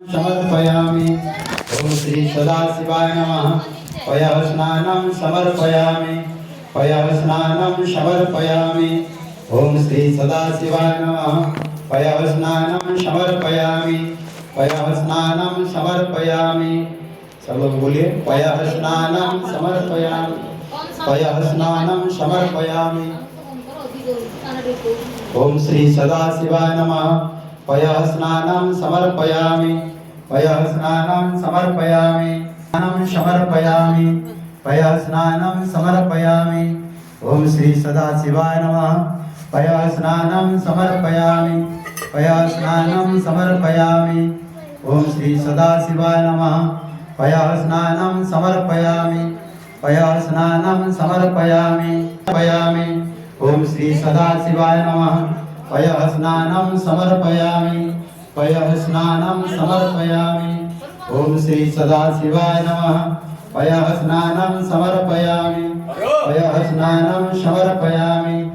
समर्पयामि। ओम श्री सदाशिवाय नमः। पयः स्नानं समर्पयामि। पयः स्नानं समर्पयामि। ओम श्री सदाशिवाय नमः। पयः स्नानं समर्पयामि। पयः स्नानं समर्पयामि। सब लोग बोलिए, पयः स्नानं समर्पयामि। पयः स्नानं समर्पयामि। ओम श्री सदाशिवाय नमः। पयः स्नानं समर्पयामि। पयः स्नानं समर्पयामि। स्नानं समर्पयामि। पयः स्नानं समर्पयामि। ओम श्री सदाशिवाय नमः। पयः स्नानं समर्पयामि। पयः स्नानं समर्पयामि। ओम श्री सदाशिवाय नमः। पयः स्नानं समर्पयामि। पयः स्नानं समर्पयामि। ओम श्री सदाशिवाय नमः। पयः स्नानं समर्पयामि। पयः स्नानं समर्पयामि। ओम श्री सदाशिवाय नमः। पयः स्नानं समर्पयामि। पयः स्नानं समर्पयामि।